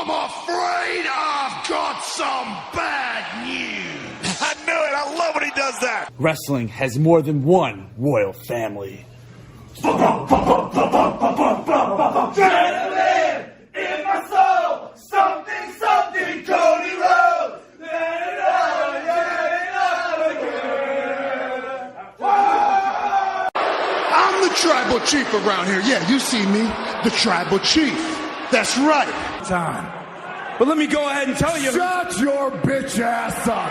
I'm afraid I've got some bad news. I knew it. I love when he does that. Wrestling has more than one royal family. Gentlemen, in my soul, something, something, Cody Rhodes. I'm the tribal chief around here. Yeah, you see me, the tribal chief. That's right. Time. But let me go ahead and tell you. Shut your bitch ass up.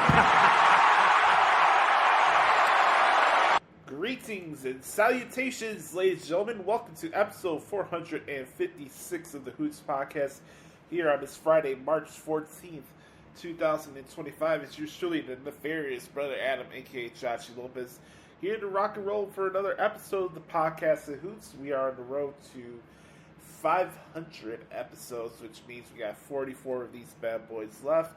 Greetings and salutations, ladies and gentlemen. Welcome to episode 456 of the Hoots Podcast here on this Friday, March 14th, 2025. It's yours truly, the nefarious brother Adam, aka Joshie Lopez, here to rock and roll for another episode of the podcast of Hoots. We are on the road to 500 episodes, which means we got 44 of these bad boys left.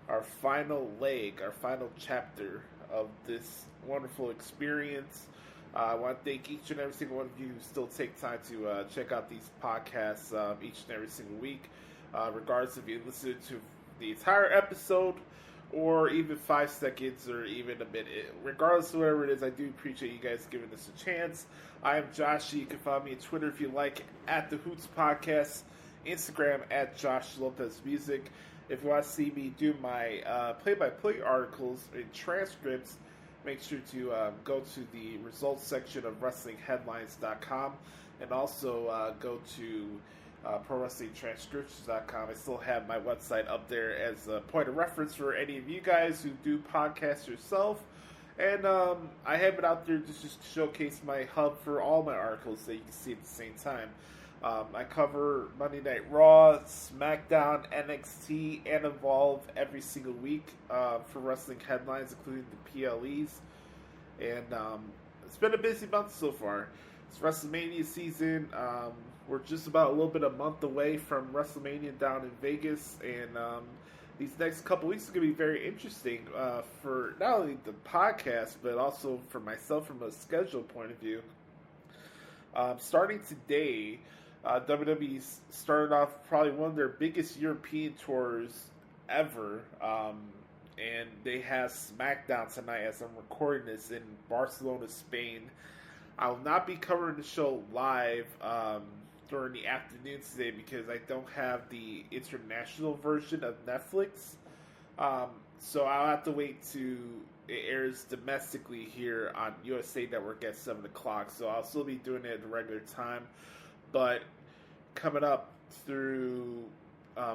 Our final leg, our final chapter of this wonderful experience. I want to thank each and every single one of you who still take time to check out these podcasts each and every single week, regardless if you listen to the entire episode or even 5 seconds or even a minute. Regardless of whatever it is, I do appreciate you guys giving this a chance. I am Joshie. You can follow me on Twitter if you like, at the Hoots Podcast, Instagram at Joshie Lopez Music. If you want to see me do my play-by-play articles and transcripts, make sure to go to the results section of WrestlingHeadlines.com and also go to ProWrestlingTranscriptions.com. I still have my website up there as a point of reference for any of you guys who do podcasts yourself. And I have it out there just to showcase my hub for all my articles that you can see at the same time. I cover Monday Night Raw, SmackDown, NXT, and Evolve every single week for Wrestling Headlines, including the PLEs. And it's been a busy month so far. It's WrestleMania season. We're just about a little bit a month away from WrestleMania down in Vegas. And these next couple weeks are going to be very interesting for not only the podcast, but also for myself from a schedule point of view. Starting today, WWE started off probably one of their biggest European tours ever, and they have SmackDown tonight as I'm recording this in Barcelona, Spain. I will not be covering the show live during the afternoon today because I don't have the international version of Netflix, so I'll have to wait till it airs domestically here on USA Network at 7 o'clock, so I'll still be doing it at the regular time. But coming up through,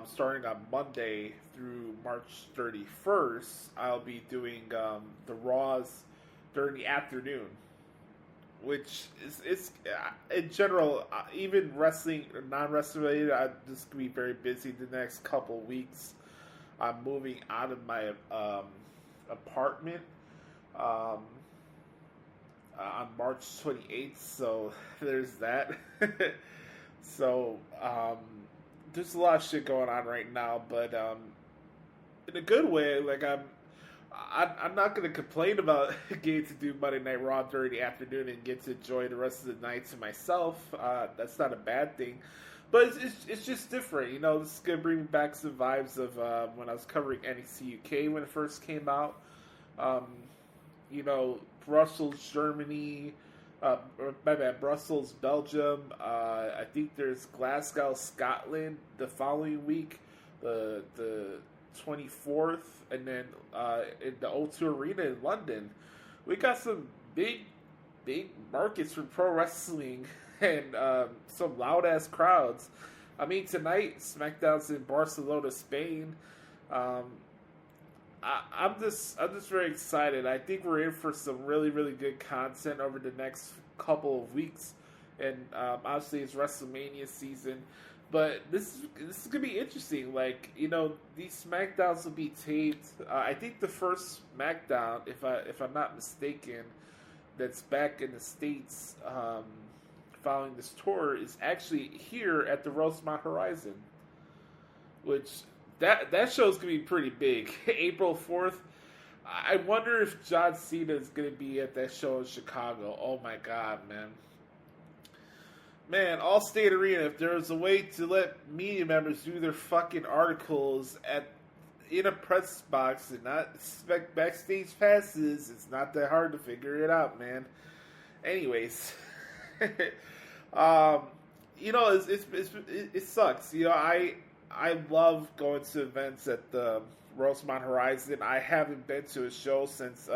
starting on Monday through March 31st, I'll be doing the Raws during the afternoon, which is in general, even wrestling or non-wrestling related, I'm just going to be very busy the next couple weeks. I'm moving out of my apartment on March 28th, so there's that. So there's a lot of shit going on right now, but in a good way. Like I'm not going to complain about getting to do Monday Night Raw during the afternoon and get to enjoy the rest of the night to myself. That's not a bad thing. But it's just different, you know. This is going to bring me back some vibes of when I was covering NXT UK when it first came out. You know, Brussels, Germany, Brussels, Belgium. I think there's Glasgow, Scotland the following week, the 24th, and then in the O2 Arena in London. We got some big markets for pro wrestling and some loud ass crowds. I mean, tonight SmackDown's in Barcelona, Spain. I'm just very excited. I think we're in for some really, really good content over the next couple of weeks, and obviously it's WrestleMania season. But this is gonna be interesting. Like, you know, these SmackDowns will be taped. I think the first SmackDown, if I'm not mistaken, that's back in the States following this tour is actually here at the Rosemont Horizon, which that show's gonna be pretty big. April 4th. I wonder if John Cena is gonna be at that show in Chicago. Oh my God, man. Man, Allstate Arena, if there was a way to let media members do their fucking articles in a press box and not expect backstage passes, it's not that hard to figure it out, man. Anyways, it sucks. I love going to events at the Rosemont Horizon. I haven't been to a show since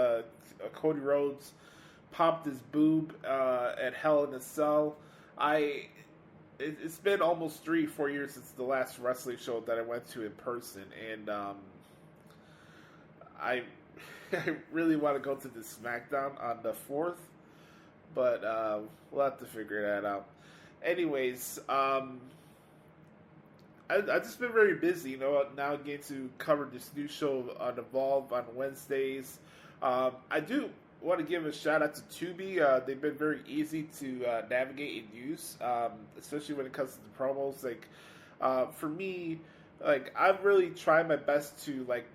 Cody Rhodes popped his boob at Hell in a Cell. It's been almost 3-4 years since the last wrestling show that I went to in person, and I really want to go to the SmackDown on the 4th, but we'll have to figure that out. Anyways, I've just been very busy, now getting to cover this new show on Evolve on Wednesdays. I do want to give a shout out to Tubi. They've been very easy to navigate and use, especially when it comes to the promos. Like, for me, like, I've really tried my best to, like,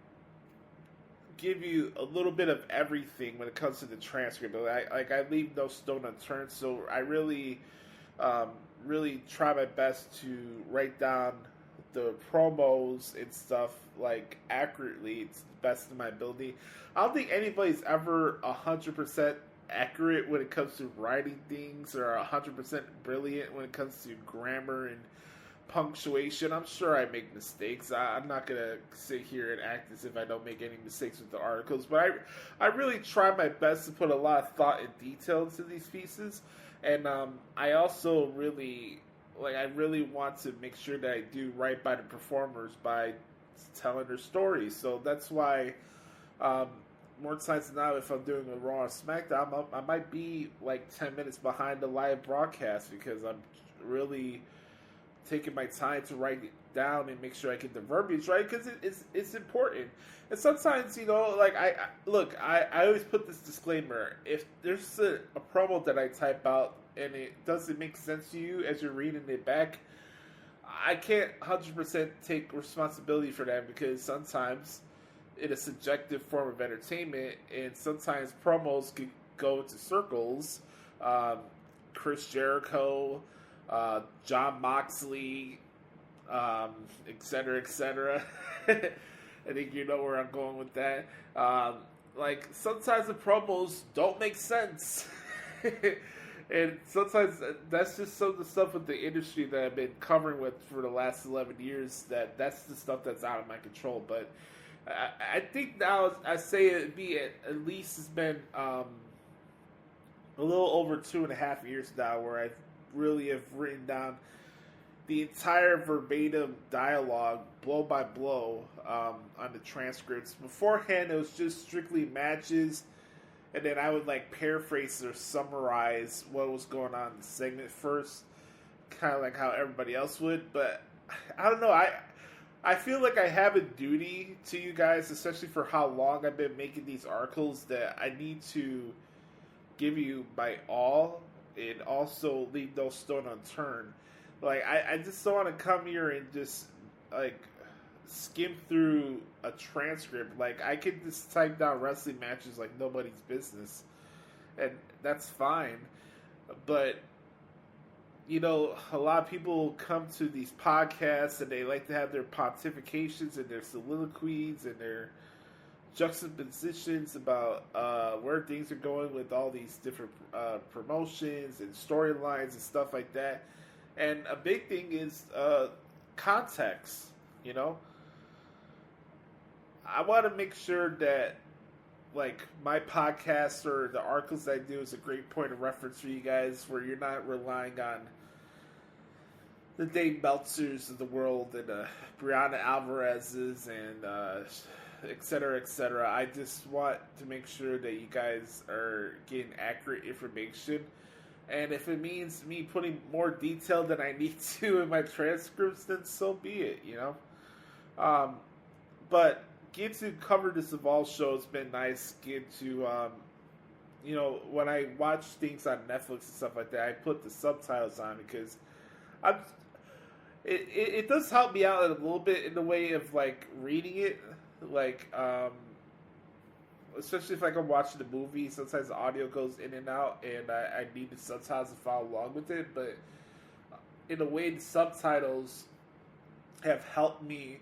give you a little bit of everything when it comes to the transcript. I leave no stone unturned, so I really try my best to write down the promos and stuff, like, accurately. It's the best of my ability. I don't think anybody's ever 100% accurate when it comes to writing things, or 100% brilliant when it comes to grammar and punctuation. I'm sure I make mistakes. I'm not going to sit here and act as if I don't make any mistakes with the articles, but I really try my best to put a lot of thought and detail into these pieces, and I also really want to make sure that I do right by the performers by telling their stories. So that's why more times than not, if I'm doing a Raw or SmackDown, I might be like 10 minutes behind the live broadcast because I'm really taking my time to write it down and make sure I get the verbiage right, because it's important. And sometimes, I always put this disclaimer: if there's a promo that I type out and it doesn't make sense to you as you're reading it back, I can't 100% take responsibility for that, because sometimes it's a subjective form of entertainment, and sometimes promos could go into circles. Chris Jericho, John Moxley, etc., etc. I think you know where I'm going with that. Sometimes the promos don't make sense. And sometimes that's just some of the stuff with the industry that I've been covering with for the last 11 years, that's the stuff that's out of my control. But I think now, I say it'd be at least it's been a little over 2.5 years now where I really have written down the entire verbatim dialogue, blow by blow, on the transcripts. Beforehand, it was just strictly matches, and then I would paraphrase or summarize what was going on in the segment first, kind of like how everybody else would. But I don't know, I feel like I have a duty to you guys, especially for how long I've been making these articles, that I need to give you my all and also leave no stone unturned. I just don't want to come here and just skim through a transcript. I could just type down wrestling matches like nobody's business, and that's fine. But a lot of people come to these podcasts and they like to have their pontifications and their soliloquies and their juxtapositions about where things are going with all these different promotions and storylines and stuff like that. And a big thing is context, I want to make sure that my podcast or the articles I do is a great point of reference for you guys, where you're not relying on the Dave Meltzers of the world and Brianna Alvarez's and et cetera, et cetera. I just want to make sure that you guys are getting accurate information. And if it means me putting more detail than I need to in my transcripts, then so be it, But getting to cover this Evolve show has been nice. Getting to, when I watch things on Netflix and stuff like that, I put the subtitles on because it does help me out a little bit in the way of reading it, especially if I'm watching the movie. Sometimes the audio goes in and out, and I need the subtitles to follow along with it. But in a way, the subtitles have helped me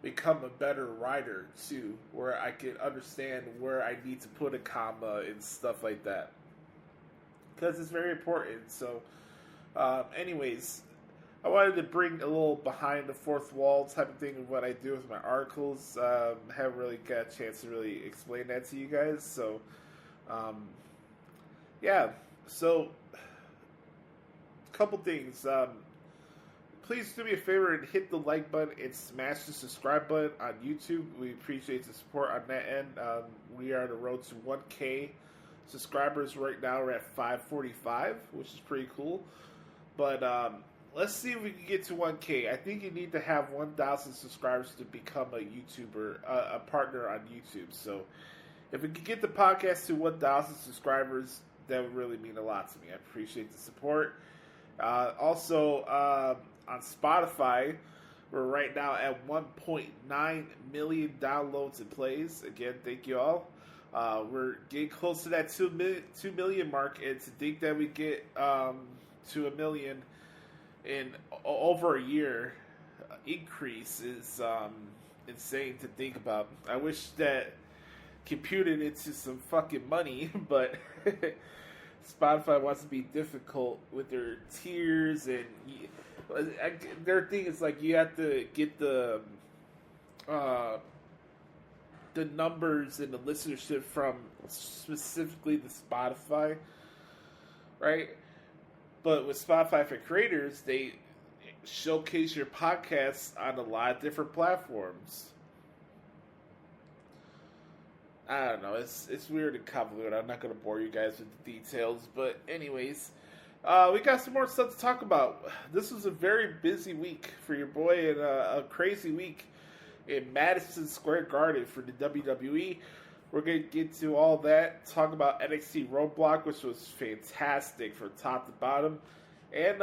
become a better writer too, where I can understand where I need to put a comma and stuff like that, because it's very important. So, anyways, I wanted to bring a little behind the fourth wall type of thing of what I do with my articles. Haven't really got a chance to really explain that to you guys. So, yeah. So, a couple things. Please do me a favor and hit the like button and smash the subscribe button on YouTube. We appreciate the support on that end. We are on the road to 1K subscribers right now. We're at 545, which is pretty cool. But let's see if we can get to 1K. I think you need to have 1,000 subscribers to become a YouTuber, a partner on YouTube. So if we could get the podcast to 1,000 subscribers, that would really mean a lot to me. I appreciate the support. Also, on Spotify, we're right now at 1.9 million downloads and plays. Again, thank you all. We're getting close to that 2 million mark, and to think that we get to 1 million in over a year increase is insane to think about. I wish that computed into some fucking money, but Spotify wants to be difficult with their tiers, and their thing is like you have to get the numbers and the listenership from specifically the Spotify, right? But with Spotify for creators, they showcase your podcasts on a lot of different platforms. I don't know. It's weird and convoluted. I'm not going to bore you guys with the details. But anyways, we got some more stuff to talk about. This was a very busy week for your boy, and a crazy week in Madison Square Garden for the WWE. We're going to get to all that, talk about NXT Roadblock, which was fantastic from top to bottom. And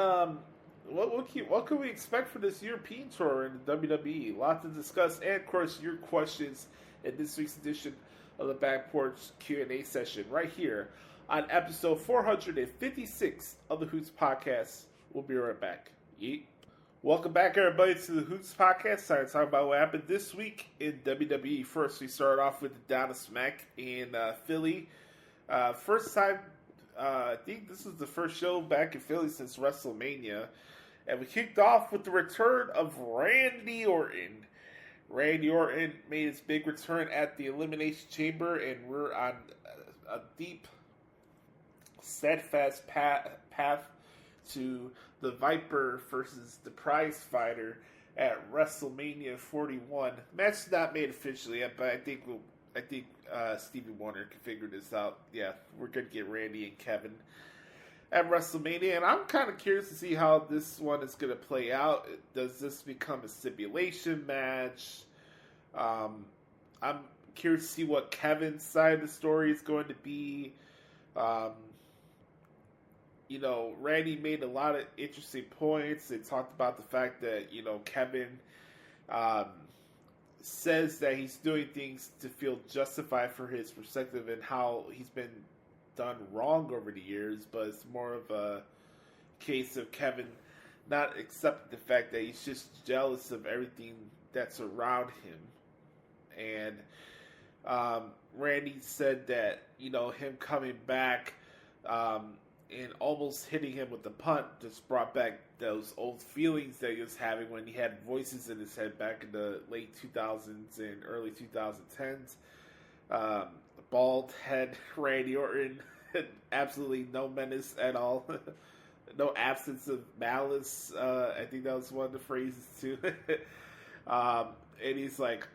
what can we expect for this European tour in the WWE? A lot to discuss. And, of course, your questions in this week's edition of the Back Porch Q&A session right here on episode 456 of the Hoots Podcast. We'll be right back. Yeet. Welcome back, everybody, to the Hoots Podcast. Time to talk about what happened this week in WWE. First, we started off with the Down to Smack in Philly. First time, I think this is the first show back in Philly since WrestleMania. And we kicked off with the return of Randy Orton. Randy Orton made his big return at the Elimination Chamber, and we're on a deep, steadfast path to the Viper versus the Prize Fighter at WrestleMania 41. Match is not made officially yet, but I think Stevie Wonder can figure this out. Yeah, we're gonna get Randy and Kevin at WrestleMania, and I'm kind of curious to see how this one is going to play out. Does this become a stipulation match? I'm curious to see what Kevin's side of the story is going to be. Randy made a lot of interesting points. They talked about the fact that, Kevin says that he's doing things to feel justified for his perspective and how he's been done wrong over the years, but it's more of a case of Kevin not accepting the fact that he's just jealous of everything that's around him. And Randy said that, him coming back and almost hitting him with the punt just brought back those old feelings that he was having when he had voices in his head back in the late 2000s and early 2010s. Bald head Randy Orton, absolutely no menace at all, no absence of malice. I think that was one of the phrases too. And he's like,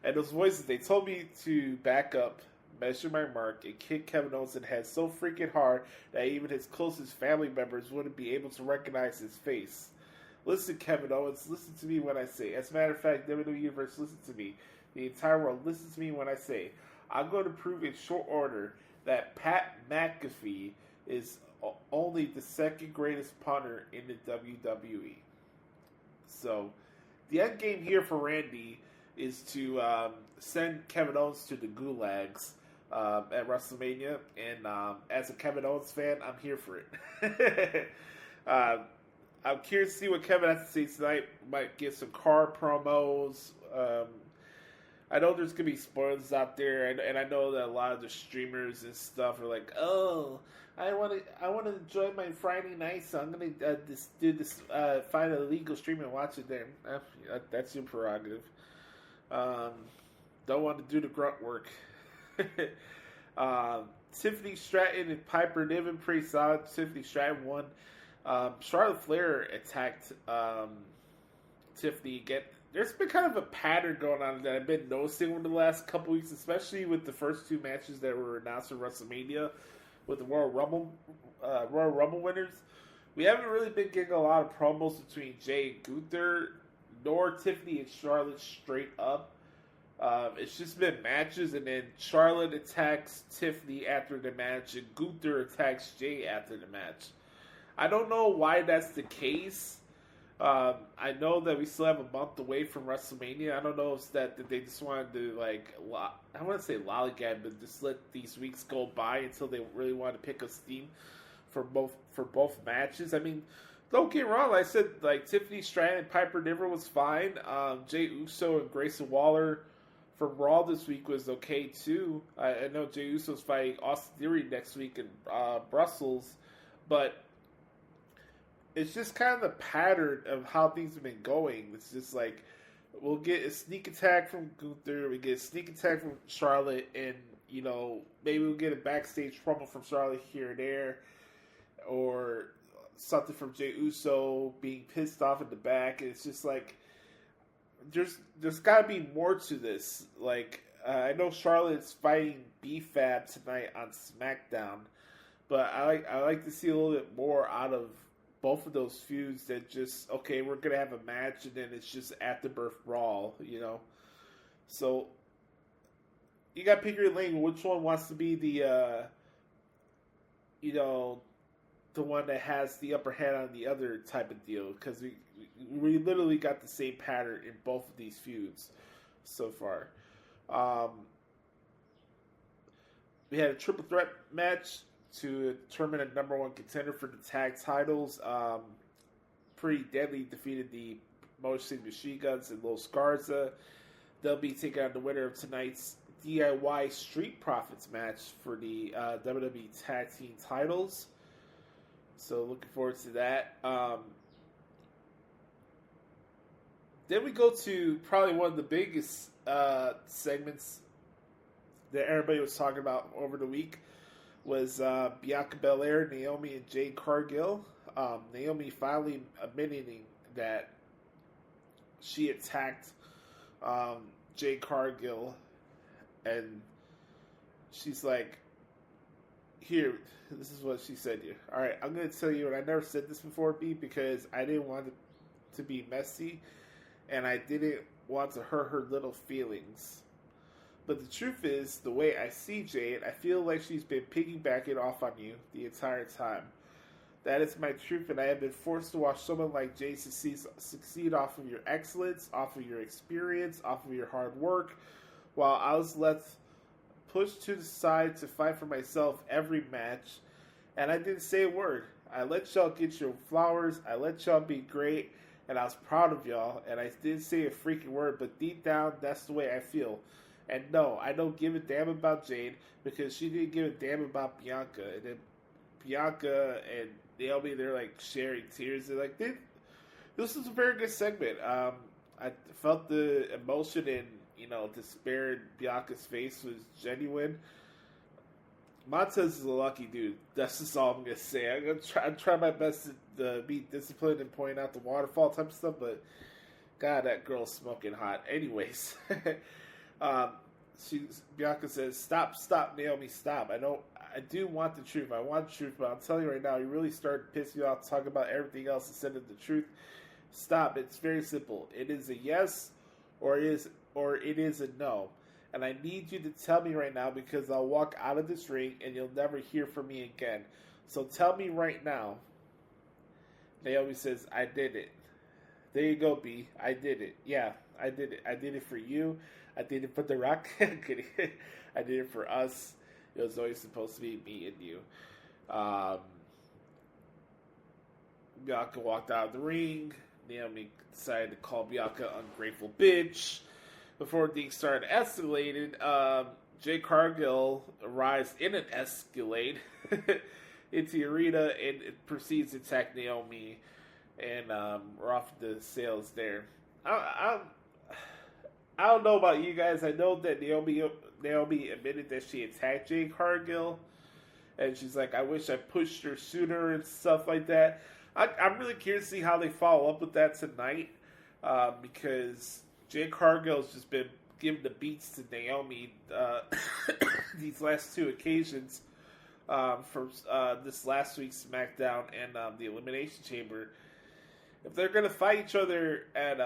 and those voices, they told me to back up, measure my mark, and kick Kevin Owens in the head so freaking hard that even his closest family members wouldn't be able to recognize his face. Listen, Kevin Owens, listen to me when I say. As a matter of fact, WWE Universe, listen to me. The entire world, listen to me when I say. I'm going to prove in short order that Pat McAfee is only the second greatest punter in the WWE. So, the end game here for Randy is to send Kevin Owens to the gulags at WrestleMania. And as a Kevin Owens fan, I'm here for it. I'm curious to see what Kevin has to say tonight. Might get some car promos. I know there's gonna be spoilers out there, and I know that a lot of the streamers and stuff are like, "Oh, I want to enjoy my Friday night, so I'm gonna find a legal stream and watch it there." That's your prerogative. Don't want to do the grunt work. Tiffany Stratton and Piper Niven, pretty solid. Tiffany Stratton won. Charlotte Flair attacked Tiffany again. There's been kind of a pattern going on that I've been noticing over the last couple weeks, especially with the first two matches that were announced at WrestleMania with the Royal Rumble winners. We haven't really been getting a lot of promos between Jay and Gunther, nor Tiffany and Charlotte straight up. It's just been matches, and then Charlotte attacks Tiffany after the match, and Gunther attacks Jay after the match. I don't know why that's the case. I know that we still have a month away from WrestleMania. I don't know if it's that they just wanted to, like, I want to say lollygag, but just let these weeks go by until they really want to pick up steam for both matches. I mean, don't get me wrong. I said, like, Tiffany Stratton and Piper Niven was fine. Jey Uso and Grayson Waller from Raw this week was okay too. I know Jey Uso's fighting Austin Theory next week in Brussels, but it's just kind of the pattern of how things have been going. It's just like, we'll get a sneak attack from Gunther, we get a sneak attack from Charlotte, and, you know, maybe we'll get a backstage promo from Charlotte here and there, or something from Jey Uso being pissed off in the back. And it's just like, there's got to be more to this. Like, I know Charlotte's fighting B-Fab tonight on SmackDown, but I like to see a little bit more out of both of those feuds than just, okay, we're going to have a match and then it's just afterbirth brawl, you know? So, you got to pick your lane. Which one wants to be the, you know, the one that has the upper hand on the other type of deal? Because we literally got the same pattern in both of these feuds so far. We had a triple threat match to determine a number one contender for the tag titles. Pretty Deadly defeated the Motor City Machine Guns and Los Garza. They'll be taking on the winner of tonight's DIY Street Profits match for the WWE Tag Team titles. So looking forward to that. Then we go to probably one of the biggest segments that everybody was talking about over the week was Bianca Belair, Naomi, and Jade Cargill. Naomi finally admitting that she attacked Jade Cargill, and she's like, here, this is what she said here. Alright, I'm going to tell you, and I never said this before, B, because I didn't want it to be messy, and I didn't want to hurt her little feelings. But the truth is, the way I see Jade, I feel like she's been piggybacking off on you the entire time. That is my truth, and I have been forced to watch someone like Jade succeed off of your excellence, off of your experience, off of your hard work, while I was left pushed to the side to fight for myself every match, and I didn't say a word. I let y'all get your flowers, I let y'all be great, and I was proud of y'all, and I didn't say a freaking word, but deep down, that's the way I feel. And no, I don't give a damn about Jade, because she didn't give a damn about Bianca. And then Bianca and Naomi, they're like sharing tears. They're like, this was a very good segment. I felt the emotion and, you know, despair in Bianca's face was genuine. Montez is a lucky dude. That's just all I'm going to say. I'm going to try my best to be disciplined and point out the waterfall type of stuff, but God, that girl's smoking hot. Anyways, Bianca says, stop, Naomi, stop. I do want the truth. I want the truth, but I'm telling you right now, you really started to piss me off talking about everything else instead of the truth. Stop. It's very simple. It is a yes, or it is a no. And I need you to tell me right now, because I'll walk out of this ring and you'll never hear from me again. So tell me right now. Naomi says, I did it. There you go, B. I did it. Yeah, I did it. I did it for you. I did it for The Rock. I did it for us. It was always supposed to be me and you. Bianca walked out of the ring. Naomi decided to call Bianca ungrateful bitch. Before things started escalating, Jade Cargill arrives in an Escalade into the arena and it proceeds to attack Naomi, and we're off the sales there. I don't know about you guys. I know that Naomi admitted that she attacked Jade Cargill, and she's like, I wish I pushed her sooner and stuff like that. I'm really curious to see how they follow up with that tonight, because Jade Cargill's just been giving the beats to Naomi these last two occasions from this last week's SmackDown and the Elimination Chamber. If they're going to fight each other at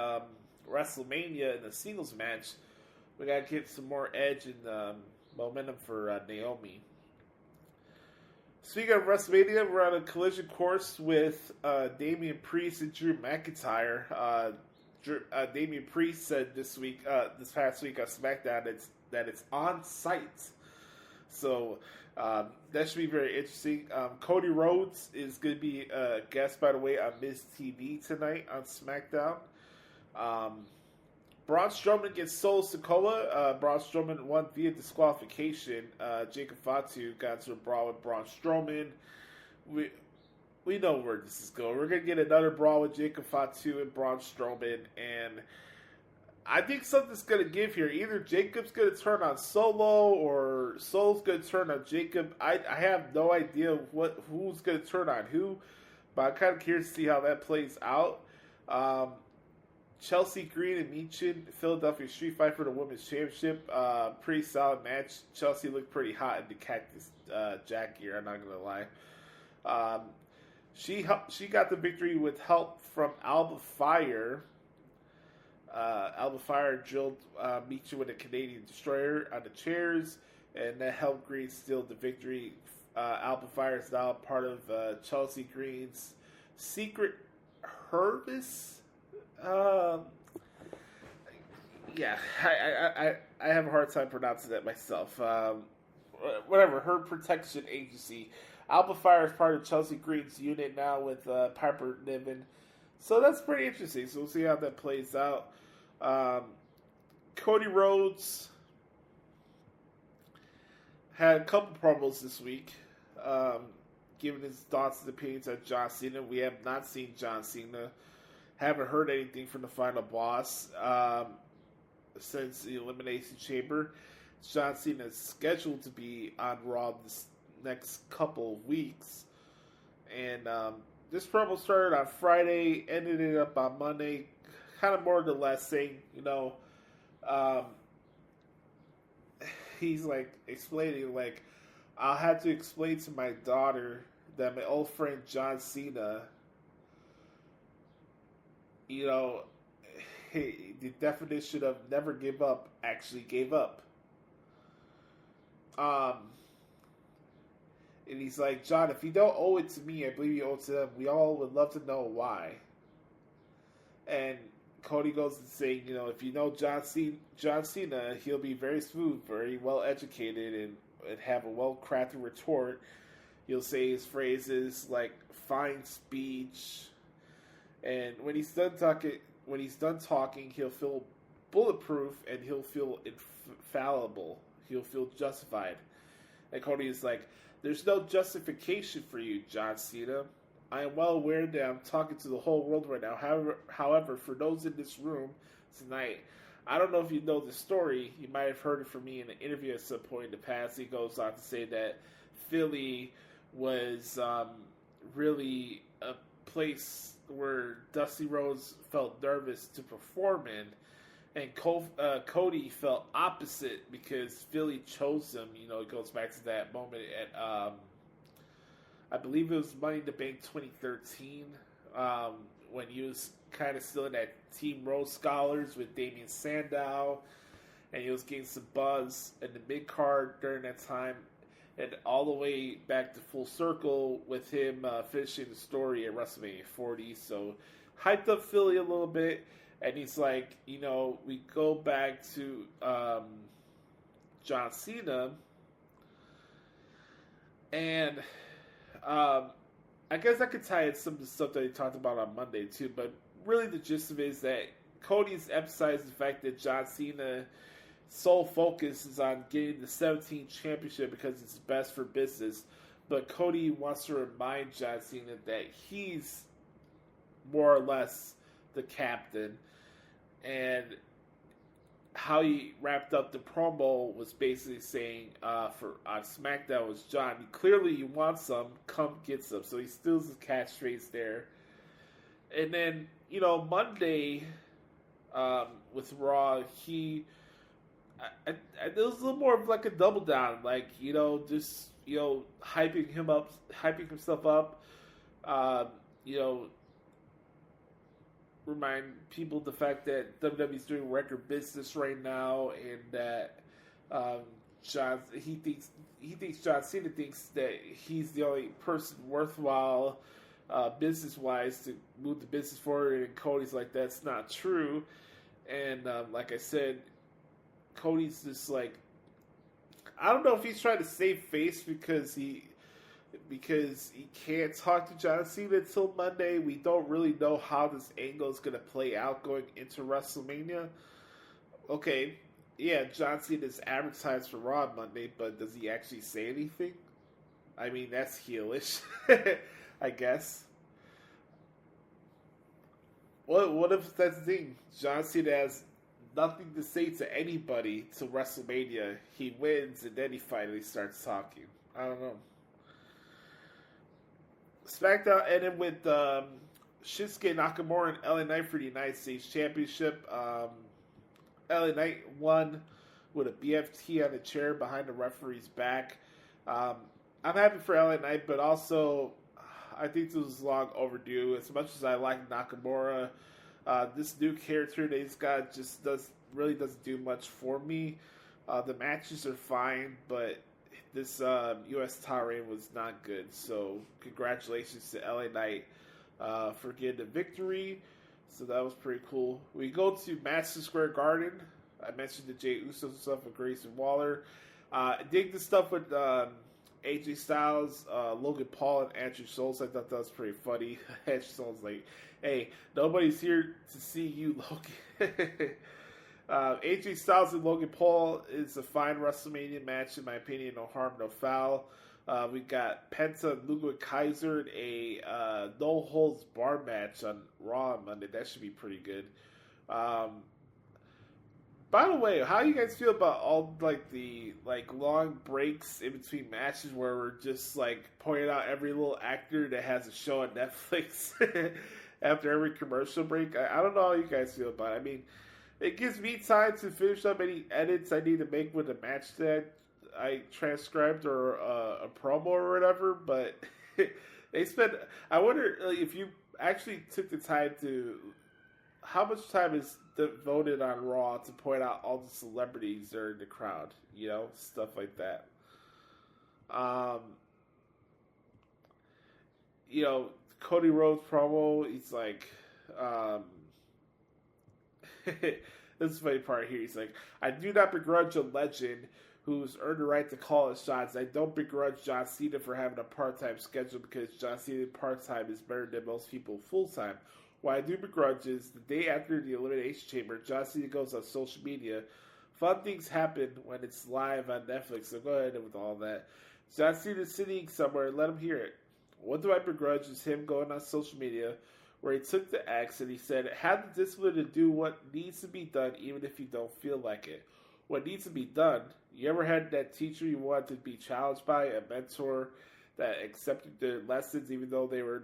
WrestleMania in a singles match, we got to get some more edge and momentum for Naomi. Speaking of WrestleMania, we're on a collision course with Damian Priest and Drew McIntyre. Damian Priest said this past week on SmackDown that it's on site. So that should be very interesting. Cody Rhodes is going to be a guest, by the way, on Miz TV tonight on SmackDown. Braun Strowman gets Solo Sikoa. Braun Strowman won via disqualification. Jacob Fatu got into a brawl with Braun Strowman. We know where this is going. We're going to get another brawl with Jacob Fatu and Braun Strowman, and I think something's going to give here. Either Jacob's going to turn on Solo, or Solo's going to turn on Jacob. I have no idea who's going to turn on who, but I'm kind of curious to see how that plays out. Chelsea Green and Michin, Philadelphia Street Fight for the Women's Championship. Pretty solid match. Chelsea looked pretty hot in the Cactus Jack gear, I'm not going to lie. She got the victory with help from Alba Fire. Alba Fire drilled Michin with a Canadian Destroyer on the chairs, and that helped Green steal the victory. Alba Fire is now part of Chelsea Green's Secret Service. Yeah, I have a hard time pronouncing that myself. Whatever, her protection agency. Alba Fire is part of Chelsea Green's unit now with Piper Niven. So that's pretty interesting. So we'll see how that plays out. Cody Rhodes had a couple promos this week, giving his thoughts and opinions on John Cena. We have not seen John Cena. Haven't heard anything from the final boss since the Elimination Chamber. John Cena is scheduled to be on Raw this next couple of weeks. And this promo started on Friday, ended it up on Monday. Kind of more or less saying, he's like explaining, like, I'll have to explain to my daughter that my old friend John Cena, the definition of never give up actually gave up. And he's like, John, if you don't owe it to me, I believe you owe it to them. We all would love to know why. And Cody goes and saying, if you know John Cena, he'll be very smooth, very well educated, and have a well crafted retort. He'll say his phrases like fine speech, and when he's done talking, he'll feel bulletproof and he'll feel infallible. He'll feel justified. And Cody is like, there's no justification for you, John Cena. I am well aware that I'm talking to the whole world right now. However, for those in this room tonight, I don't know if you know the story. You might have heard it from me in an interview at some point in the past. He goes on to say that Philly was really a place where Dusty Rhodes felt nervous to perform in. And Cody felt opposite because Philly chose him. It goes back to that moment at, I believe it was Money in the Bank 2013, when he was kind of still in that Team Rose Scholars with Damian Sandow, and he was getting some buzz in the mid-card during that time, and all the way back to full circle with him finishing the story at WrestleMania 40. So, hyped up Philly a little bit. And he's like, we go back to John Cena, and I guess I could tie in some of the stuff that he talked about on Monday too, but really the gist of it is that Cody's emphasized the fact that John Cena's sole focus is on getting the 17th championship because it's best for business. But Cody wants to remind John Cena that he's more or less the captain. And how he wrapped up the promo was basically saying for on SmackDown was, John, clearly you want some, come get some. So he steals his catchphrase there. And then, Monday with Raw, it was a little more of like a double down, like, just, hyping himself up, remind people the fact that WWE's doing record business right now, and that John Cena thinks that he's the only person worthwhile business-wise to move the business forward, and Cody's like, that's not true. And like I said, Cody's just like, I don't know if he's trying to save face because he can't talk to John Cena until Monday. We don't really know how this angle is going to play out going into WrestleMania. Okay, yeah, John Cena is advertised for Raw on Monday, but does he actually say anything? I mean, that's heelish, I guess. What if that's the thing? John Cena has nothing to say to anybody till WrestleMania. He wins, and then he finally starts talking. I don't know. SmackDown ended with Shinsuke Nakamura and LA Knight for the United States Championship. LA Knight won with a BFT on the chair behind the referee's back. I'm happy for LA Knight, but also I think this was long overdue. As much as I like Nakamura, this new character that he's got just doesn't do much for me. The matches are fine, but this U.S. title reign was not good. So congratulations to LA Knight for getting the victory. So that was pretty cool. We go to Madison Square Garden. I mentioned the Jey Uso stuff with Grayson Waller. Dig the stuff with AJ Styles, Logan Paul, and Andrew Schultz. I thought that was pretty funny. Andrew Schultz like, hey, nobody's here to see you, Logan. AJ Styles and Logan Paul is a fine WrestleMania match, in my opinion. No harm, no foul. We got Penta and Ludwig Kaiser in a no-holds-barred match on Raw on Monday. That should be pretty good. By the way, how do you guys feel about all the long breaks in between matches where we're just pointing out every little actor that has a show on Netflix after every commercial break? I don't know how you guys feel about it. I mean, it gives me time to finish up any edits I need to make with a match that I transcribed or a promo or whatever, but they spend. I wonder if you actually took the time to. How much time is devoted on Raw to point out all the celebrities that are in the crowd? Stuff like that. Cody Rhodes promo. He's like. This is the funny part here. He's like, I do not begrudge a legend who's earned the right to call his shots. I don't begrudge John Cena for having a part-time schedule because John Cena part-time is better than most people full-time. What I do begrudge is the day after the Elimination Chamber, John Cena goes on social media. Fun things happen when it's live on Netflix, so go ahead with all that. John Cena's sitting somewhere, let him hear it. What do I begrudge is him going on social media where he took the X and he said, have the discipline to do what needs to be done even if you don't feel like it. What needs to be done, you ever had that teacher you wanted to be challenged by, a mentor that accepted their lessons even though they were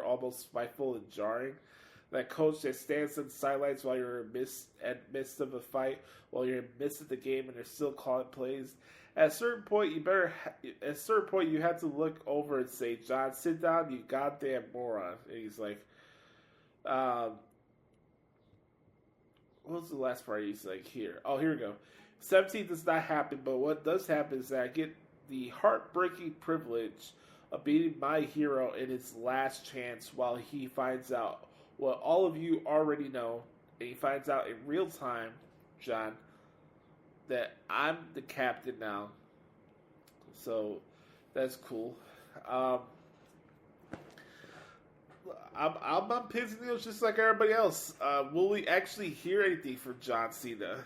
almost spiteful and jarring? That coach that stands on the sidelines while you're in midst of a fight, while you're in midst of the game and they're still calling plays. At a certain point, you have to look over and say, John, sit down, you goddamn moron. And he's like, what was the last part? He's like, here we go. 17 does not happen, but what does happen is that I get the heartbreaking privilege of beating my hero in his last chance while he finds out what all of you already know, and he finds out in real time, John, that I'm the captain now. So that's cool. I'm on pins and needles just like everybody else. Will we actually hear anything from John Cena?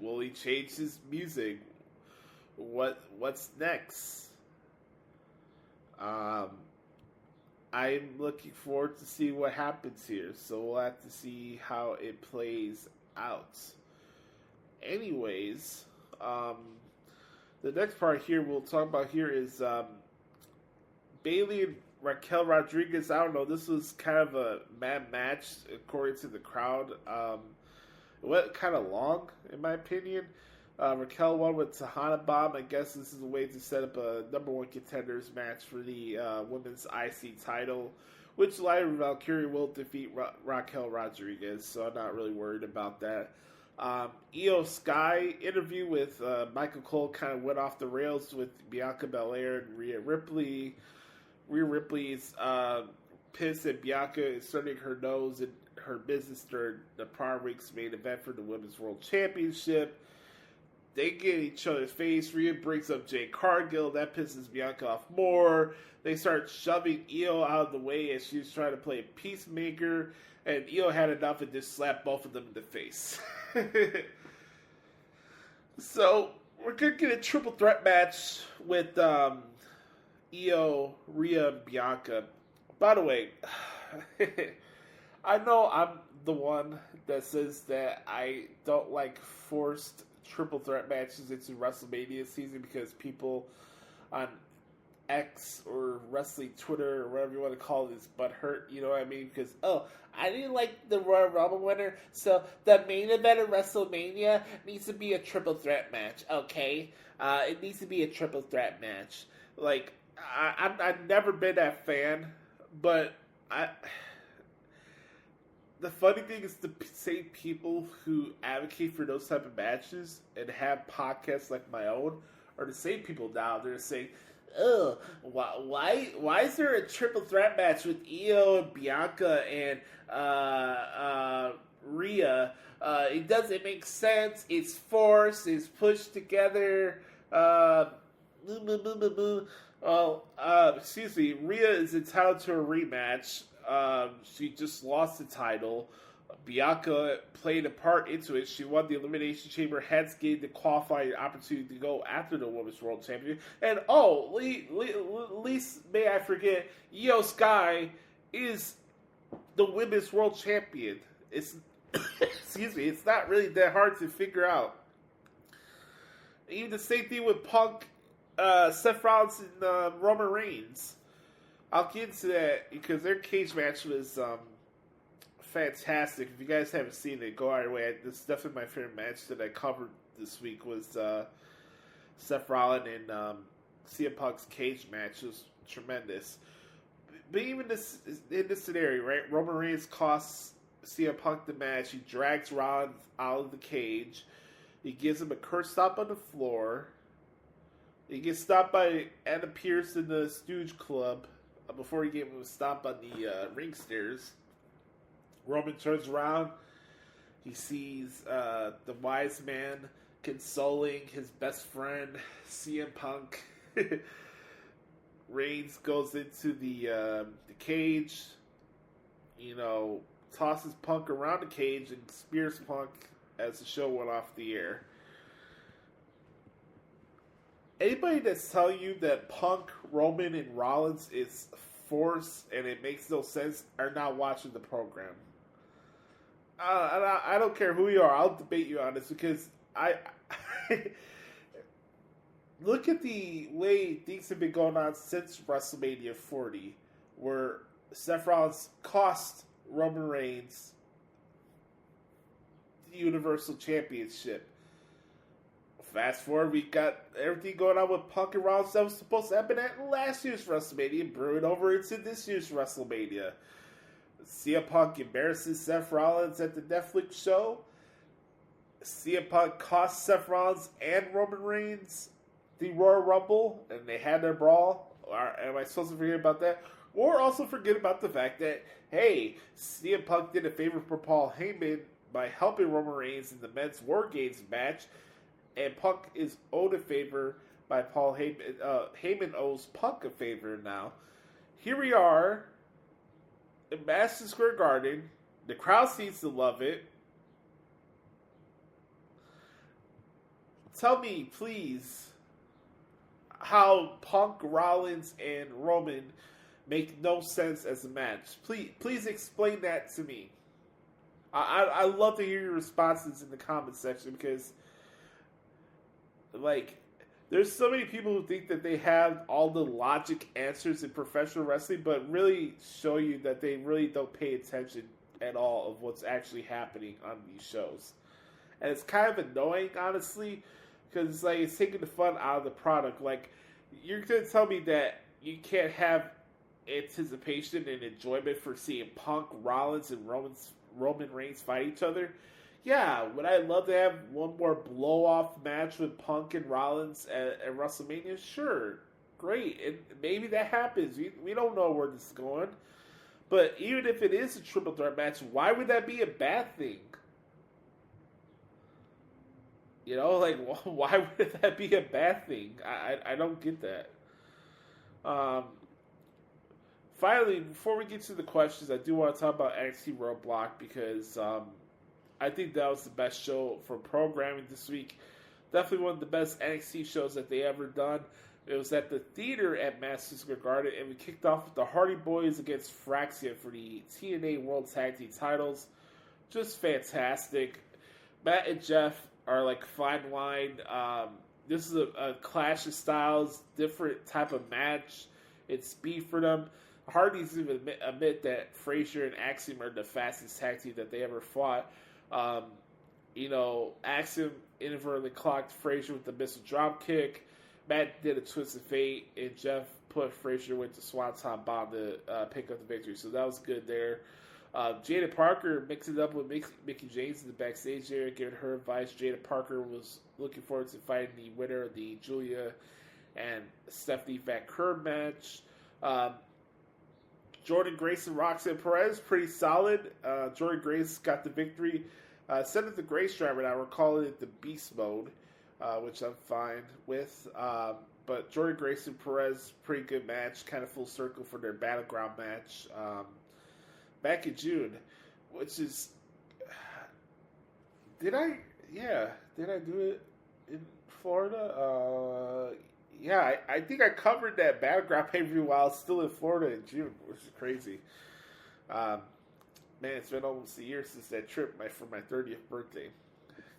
Will he change his music? What's next? I'm looking forward to see what happens here. So we'll have to see how it plays out. Anyways, the next part here we'll talk about here is Bayley and Raquel Rodriguez. I don't know. This was kind of a mad match according to the crowd. It went kind of long, in my opinion. Raquel won with Tahana Bomb. I guess this is a way to set up a number one contenders match for the women's IC title, which Lyra Valkyrie will defeat Raquel Rodriguez, so I'm not really worried about that. Io Sky interview with Michael Cole kind of went off the rails with Bianca Belair and Rhea Ripley. Rhea Ripley's pissed that Bianca is turning her nose in her business during the prior week's main event for the Women's World Championship. They get in each other's face. Rhea brings up Jade Cargill. That pisses Bianca off more. They start shoving Io out of the way as she's trying to play a peacemaker. And Io had enough and just slapped both of them in the face. So, we're going to get a triple threat match with Io, Rhea, and Bianca. By the way, I know I'm the one that says that I don't like forced triple threat matches into WrestleMania season because people on X or wrestling Twitter or whatever you want to call it is butthurt, you know what I mean? Because, I didn't like the Royal Rumble winner, so the main event of WrestleMania needs to be a triple threat match, okay? It needs to be a triple threat match. Like, I've never been that fan, but the funny thing is the same people who advocate for those type of matches and have podcasts like my own are the same people now. They're saying, "Oh, why is there a triple threat match with Io and Bianca and Rhea? It doesn't make sense. It's forced. It's pushed together." Excuse me. Rhea is entitled to a rematch. She just lost the title. Bianca played a part into it. She won the Elimination Chamber, hence gained the qualifying opportunity to go after the Women's World Champion. And least may I forget, Io Sky is the Women's World Champion. It's excuse me. It's not really that hard to figure out. Even the same thing with Punk, Seth Rollins, and Roman Reigns. I'll get into that because their cage match was fantastic. If you guys haven't seen it, go out of your way. This is definitely my favorite match that I covered this week was Seth Rollins and CM Punk's cage match. It was tremendous. But even in this scenario, right, Roman Reigns costs CM Punk the match. He drags Rollins out of the cage. He gives him a curse stop on the floor. He gets stopped by Adam Pearce in the Stooge Club before he gave him a stomp on the ring stairs. Roman turns around. He sees the wise man consoling his best friend, CM Punk. Reigns goes into the cage, tosses Punk around the cage and spears Punk as the show went off the air. Anybody that's telling you that Punk, Roman, and Rollins is forced and it makes no sense are not watching the program. I don't care who you are. I'll debate you on this because I look at the way things have been going on since WrestleMania 40, where Seth Rollins cost Roman Reigns the Universal Championship. Fast forward, we got everything going on with Punk and Rollins that was supposed to happen at last year's WrestleMania, brewing over into this year's WrestleMania. CM Punk embarrasses Seth Rollins at the Netflix show. CM Punk cost Seth Rollins and Roman Reigns the Royal Rumble, and they had their brawl. Am I supposed to forget about that? Or also forget about the fact that, hey, CM Punk did a favor for Paul Heyman by helping Roman Reigns in the men's War Games match, and Punk is owed a favor by Paul Heyman. Heyman owes Punk a favor now. Here we are, in Madison Square Garden. The crowd seems to love it. Tell me, please, how Punk, Rollins, and Roman make no sense as a match. Please explain that to me. I love to hear your responses in the comment section because, like, there's so many people who think that they have all the logic answers in professional wrestling, but really show you that they really don't pay attention at all of what's actually happening on these shows. And it's kind of annoying, honestly, because it's like it's taking the fun out of the product. Like, you're going to tell me that you can't have anticipation and enjoyment for seeing Punk, Rollins, and Roman Reigns fight each other? Yeah, would I love to have one more blow-off match with Punk and Rollins at WrestleMania? Sure, great, and maybe that happens. We don't know where this is going. But even if it is a triple threat match, why would that be a bad thing? You know, like, why would that be a bad thing? I don't get that. Finally, before we get to the questions, I do want to talk about NXT Roadblock because I think that was the best show for programming this week. Definitely one of the best NXT shows that they ever done. It was at the theater at Madison Square Garden, and we kicked off with the Hardy Boys against Fraxia for the TNA World Tag Team titles. Just fantastic. Matt and Jeff are like fine wine. This is a clash of styles, different type of match. It's speed for them. Hardys even admit that Frazier and Axiom are the fastest tag team that they ever fought. Axiom inadvertently clocked Frazier with the missile drop kick. Matt did a twist of fate, and Jeff put Frazier with the Swanton bomb to pick up the victory. So that was good there. Jada Parker mixed it up with Mickie James in the backstage there, giving her advice. Jada Parker was looking forward to fighting the winner of the Julia and Stephanie Vaquer match. Jordan Grace and Roxanne Perez, pretty solid. Jordan Grace got the victory. Instead of the Grace driver now, we're calling it the Beast Mode, which I'm fine with. But Jordan Grace and Perez, pretty good match, kind of full circle for their Battleground match back in June, which is... Did I do it in Florida? I think I covered that Battleground pay-per-view while I was still in Florida in June, which is crazy. Man, it's been almost a year since that trip for my 30th birthday.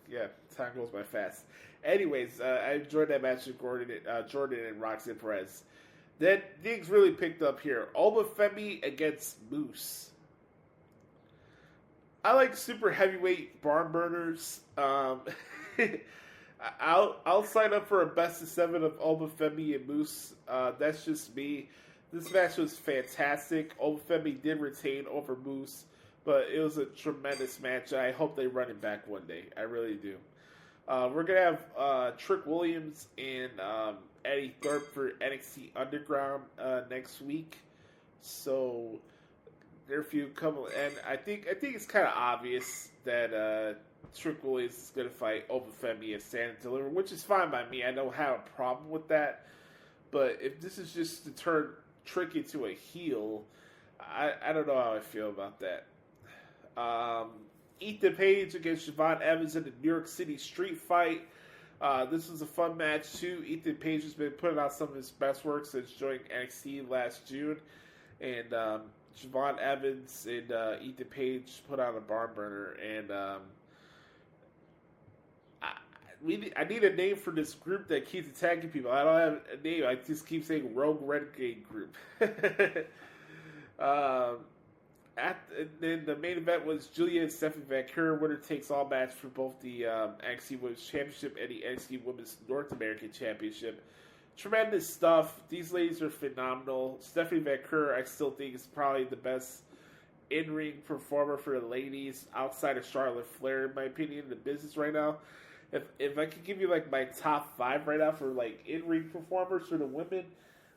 Yeah, time goes by fast. Anyways, I enjoyed that match with Jordan and Roxanne Perez. Then things really picked up here. Alba Femi against Moose. I like super heavyweight barn burners. I'll sign up for a best of 7 of Alba Femi and Moose. That's just me. This match was fantastic. Alba Femi did retain over Moose, but it was a tremendous match. I hope they run it back one day. I really do. We're going to have Trick Williams and Eddie Thorpe for NXT Underground next week. So there are a few coming, and I think it's kind of obvious that Trick Williams is going to fight Alba Femi and Stand and Deliver, which is fine by me. I don't have a problem with that. But if this is just to turn Trick into a heel, I don't know how I feel about that. Ethan Page against Siobhan Evans in the New York City street fight. This was a fun match too. Ethan Page has been putting out some of his best work since joining NXT last June. And Siobhan Evans and Ethan Page put out a barn burner. And I need a name for this group that keeps attacking people. I don't have a name. I just keep saying Rogue Renegade Group. Then the main event was Julia and Stephanie Vaquer, winner takes all match for both the NXT Women's Championship and the NXT Women's North American Championship. Tremendous stuff. These ladies are phenomenal. Stephanie Vaquer, I still think, is probably the best in-ring performer for the ladies outside of Charlotte Flair, in my opinion, in the business right now. If I could give you like my top 5 right now for like in-ring performers for the women,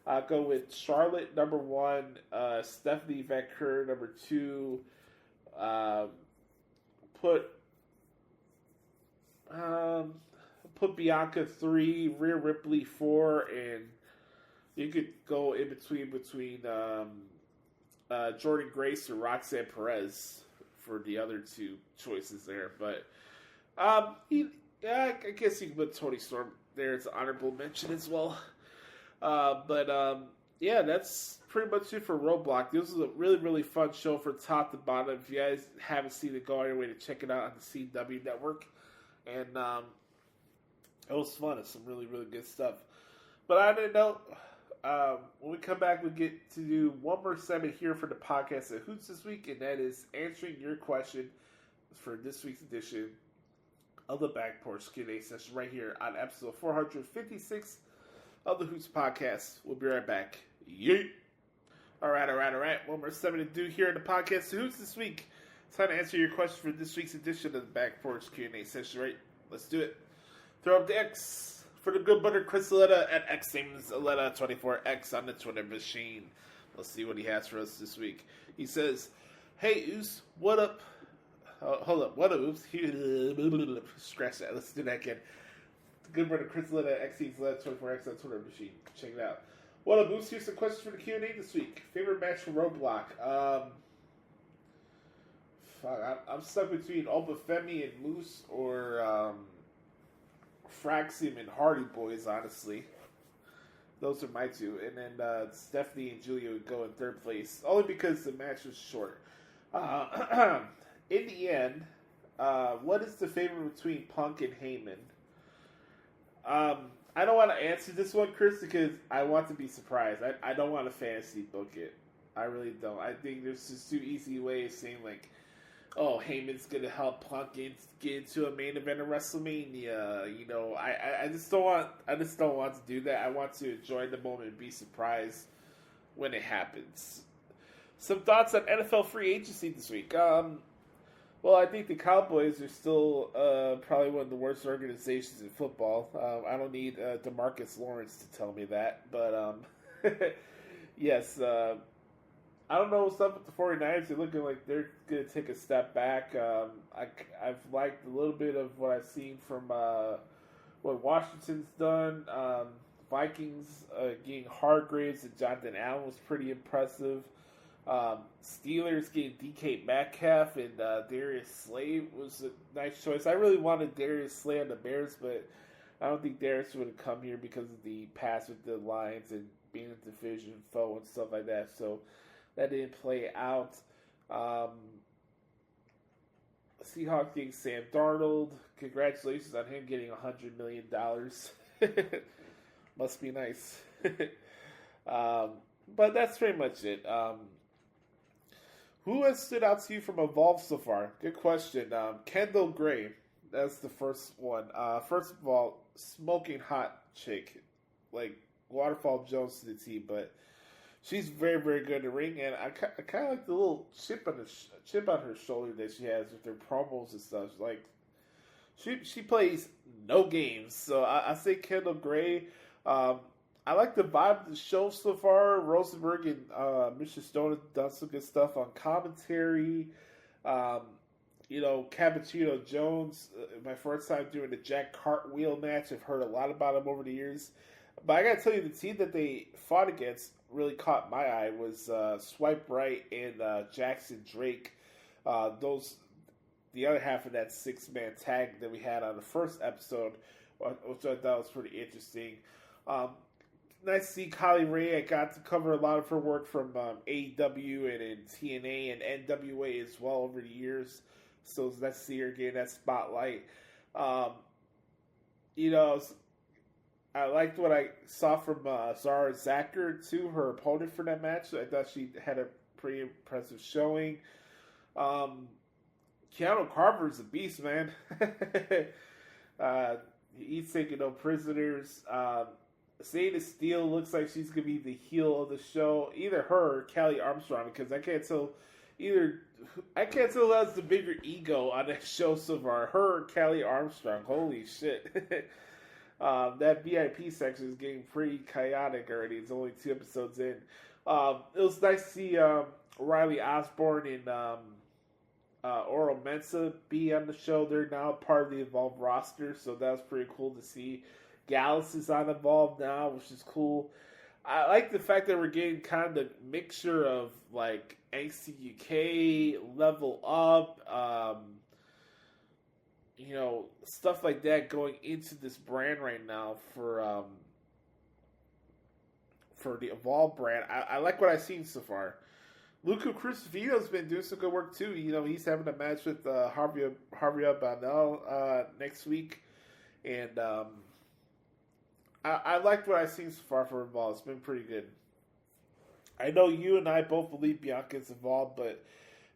I'll go with Charlotte number 1, Stephanie Vaquer number 2, put Bianca 3, Rhea Ripley 4, and you could go in between Jordan Grace or Roxanne Perez for the other two choices there. But I guess you can put Toni Storm there as an honorable mention as well. Yeah, that's pretty much it for Roadblock. This was a really, really fun show from top to bottom. If you guys haven't seen it, go on your way to check it out on the CW network. And it was fun. It's some really, really good stuff. But on that note, when we come back, we get to do one more segment here for the podcast at Hoots this week, and that is answering your question for this week's edition of the Back Porch Q&A session right here on episode 456 of the Hoots Podcast. We'll be right back. Yeet! All right. One more segment to do here on the podcast at Hoots this week. It's time to answer your question for this week's edition of the Back Porch Q&A session, right? Let's do it. Throw up the X for the good brother Chris Aletta at XSamesAletta24X on the Twitter machine. Let's see what he has for us this week. He says, "Hey, Oos, what up?" Hold up, what up, Oops? Scratch that. Let's do that again. The good brother Chris Aletta at XSamesAletta24X on the Twitter machine. Check it out. What up, Oops? Here's some questions for the Q&A this week. Favorite match from Roadblock? I'm stuck between Obafemi and Moose or Fraxium and Hardy Boys, honestly. Those are my two. And then Stephanie and Julia would go in third place. Only because the match was short. In the end, what is the favorite between Punk and Heyman? I don't want to answer this one, Chris, because I want to be surprised. I don't want to fantasy book it. I really don't. I think there's just two easy ways saying, like, oh, Heyman's going to help Punk get into a main event of WrestleMania. You know, I just don't want to do that. I want to enjoy the moment and be surprised when it happens. Some thoughts on NFL free agency this week. Well, I think the Cowboys are still probably one of the worst organizations in football. I don't need DeMarcus Lawrence to tell me that. But, yes, I don't know what's up with the 49ers. They're looking like they're going to take a step back. I've liked a little bit of what I've seen from what Washington's done. Vikings getting Hargraves and Jonathan Allen was pretty impressive. Steelers getting DK Metcalf and Darius Slay was a nice choice. I really wanted Darius Slay on the Bears, but I don't think Darius would have come here because of the pass with the Lions and being a division foe and stuff like that. So that didn't play out. Seahawks getting Sam Darnold. Congratulations on him getting $100 million. Must be nice. But that's pretty much it. Who has stood out to you from Evolve so far? Good question. Kendall Gray. That's the first one. First of all, smoking hot chick. Like Waterfall Jones to the T, but she's very, very good in the ring, and I kind of like the little chip on her shoulder that she has with her promos and stuff. Like she plays no games, so I say Kendall Gray. I like the vibe of the show so far. Rosenberg and Mr. Stone have done some good stuff on commentary. Cappuccino Jones, my first time doing the Jack Cartwheel match. I've heard a lot about him over the years. But I got to tell you, the team that they fought against really caught my eye was Swipe Right and Jackson Drake. The other half of that 6-man tag that we had on the first episode, which I thought was pretty interesting. Nice to see Kylie Ray. I got to cover a lot of her work from AEW and in TNA and NWA as well over the years. So it's nice to see her getting that spotlight. I liked what I saw from Zara Zacher, too, her opponent for that match. I thought she had a pretty impressive showing. Keanu Carver's a beast, man. He's taking no prisoners. Sadie Steele looks like she's going to be the heel of the show. Either her or Kelly Armstrong, because I can't tell who has the bigger ego on that show so far. Her or Kelly Armstrong. Holy shit. That VIP section is getting pretty chaotic already. It's only 2 episodes in. It was nice to see Riley Osborne and Oro Mensah be on the show. They're now part of the Evolve roster, so that was pretty cool to see. Gallus is on Evolve now, which is cool. I like the fact that we're getting kind of the mixture of like NXT UK, Level Up, stuff like that going into this brand right now for the Evolve brand. I like what I've seen so far. Luca Crucifino's been doing some good work too. He's having a match with Javier Banel next week, and I liked what I've seen so far for Evolve. It's been pretty good. I know you and I both believe Bianca's involved, but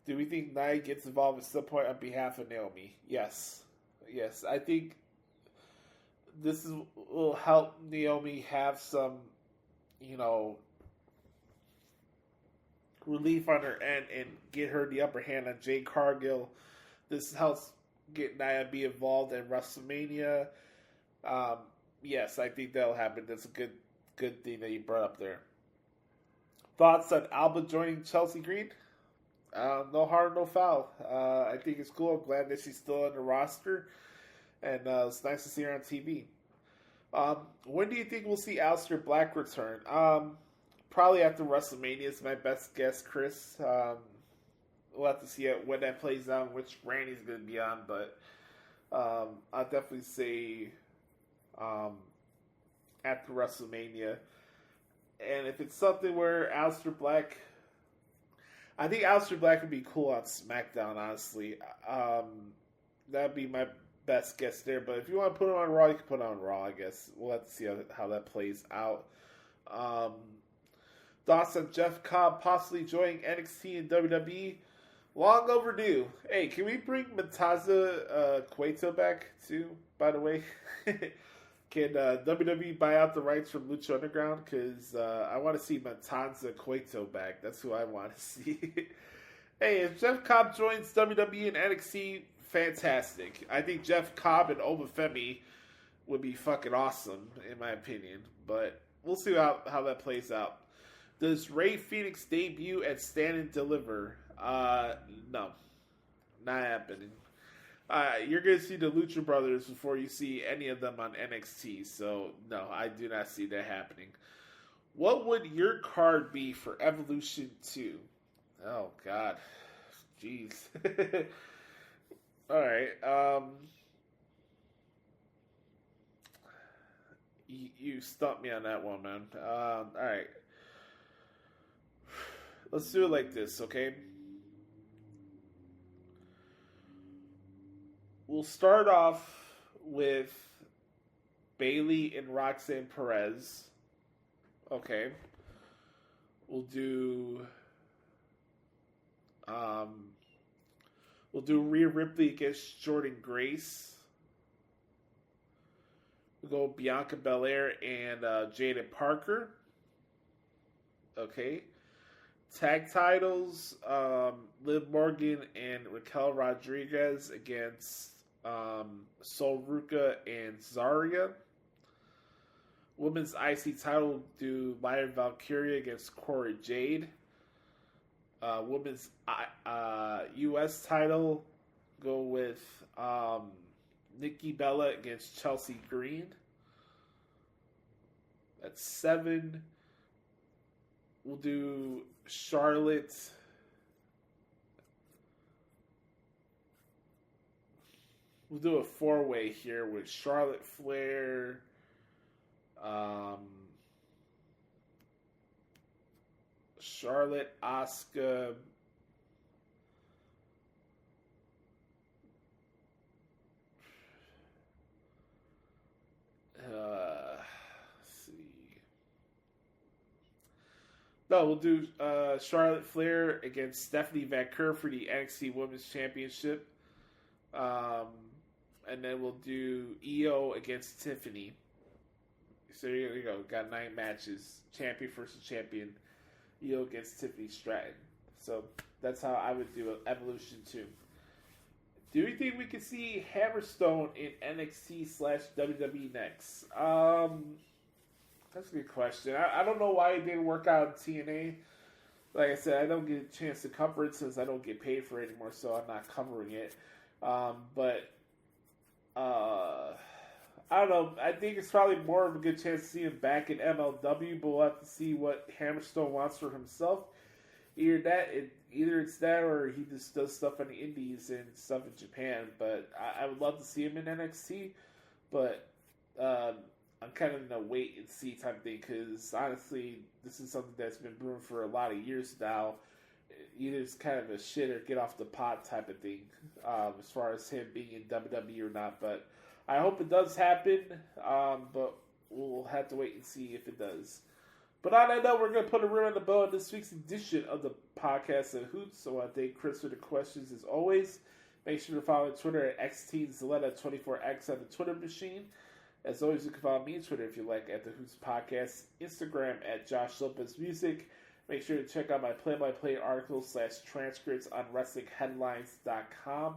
do we think Nia gets involved at some point on behalf of Naomi? Yes. I think this will help Naomi have some, relief on her end and get her the upper hand on Jade Cargill. This helps get Nia be involved in WrestleMania. Yes, I think that'll happen. That's a good thing that you brought up there. Thoughts on Alba joining Chelsea Green? No harm, no foul. I think it's cool. I'm glad that she's still on the roster, and it's nice to see her on TV. When do you think we'll see Aleister Black return? Probably after WrestleMania is my best guess, Chris. We'll have to see when that plays out, which brand he's going to be on, but I'll definitely say after WrestleMania. And if it's something where Aleister Black, I think Aleister Black would be cool on SmackDown, honestly. That'd be my best guess there. But if you want to put him on Raw, you can put him on Raw, I guess. We'll have to see how that plays out. Thoughts on Jeff Cobb possibly joining NXT and WWE? Long overdue. Hey, can we bring Matanza Cueto back too, by the way? Can WWE buy out the rights from Lucha Underground? Because I want to see Matanza Cueto back. That's who I want to see. Hey, if Jeff Cobb joins WWE and NXT, fantastic. I think Jeff Cobb and Obafemi would be fucking awesome, in my opinion. But we'll see how that plays out. Does Rey Fenix debut at Stand and Deliver? No. Not happening. You're going to see the Lucha Brothers before you see any of them on NXT. So, no, I do not see that happening. What would your card be for Evolution 2? Oh, God. Jeez. All right. You stumped me on that one, man. All right. Let's do it like this, okay? We'll start off with Bayley and Roxanne Perez. Okay. We'll do Rhea Ripley against Jordynne Grace. We'll go Bianca Belair and Jada Parker. Okay. Tag titles, Liv Morgan and Raquel Rodriguez against Sol Ruca and Zarya. Women's IC title, do Lyra Valkyria against Cora Jade. Women's US title, go with Nikki Bella against Chelsea Green. That's 7. We'll do Charlotte. We'll do a 4-way here with Charlotte Flair, Charlotte, Asuka, No, we'll do Charlotte Flair against Stephanie Vaquer for the NXT Women's Championship. And then we'll do Io against Tiffany. So here you go. Got 9 matches. Champion versus champion. Io against Tiffany Stratton. So that's how I would do Evolution 2. Do you think we could see Hammerstone in NXT/WWE next? That's a good question. I don't know why it didn't work out in TNA. Like I said, I don't get a chance to cover it since I don't get paid for it anymore, so I'm not covering it. But I I don't know. I think it's probably more of a good chance to see him back in MLW, but we'll have to see what Hammerstone wants for himself. Either it's that, or he just does stuff on the Indies and stuff in Japan. But I would love to see him in NXT. But I'm kind of in a wait and see type thing, because honestly, this is something that's been brewing for a lot of years now. Either it's kind of a shit or get off the pot type of thing, as far as him being in WWE or not. But I hope it does happen, but we'll have to wait and see if it does. But on that note, we're going to put a rim on the bow in this week's edition of the podcast of Hoots. So I want to thank Chris for the questions as always. Make sure to follow me on Twitter at XTZaletta24X on the Twitter machine. As always, you can follow me on Twitter if you like at the Hoots Podcast, Instagram at Joshie Lopez Music. Make sure to check out my play-by-play articles / transcripts on WrestlingHeadlines.com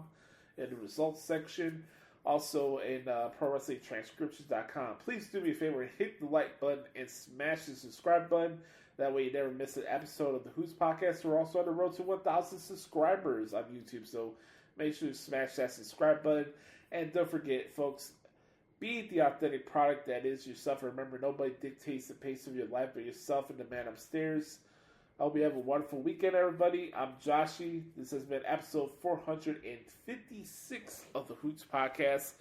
in the results section. Also in ProWrestlingTranscriptions.com. Please do me a favor and hit the like button and smash the subscribe button. That way you never miss an episode of the Hoots Podcast. We're also on the road to 1,000 subscribers on YouTube, so make sure to smash that subscribe button. And don't forget, folks, be the authentic product that is yourself. Remember, nobody dictates the pace of your life but yourself and the man upstairs. I hope you have a wonderful weekend, everybody. I'm Joshie. This has been episode 456 of the Hoots Podcast.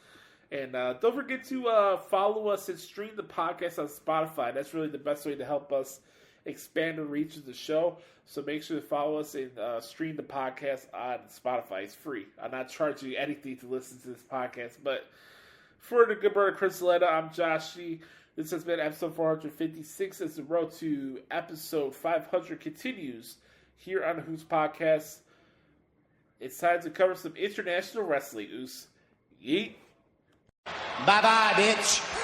And don't forget to follow us and stream the podcast on Spotify. That's really the best way to help us expand the reach of the show. So make sure to follow us and stream the podcast on Spotify. It's free. I'm not charging you anything to listen to this podcast. But for the good brother Chris Zaletta, I'm Joshie. This has been episode 456 as the road to episode 500 continues here on the Hoots Podcast. It's time to cover some international wrestling, Oos. Yeet. Bye-bye, bitch.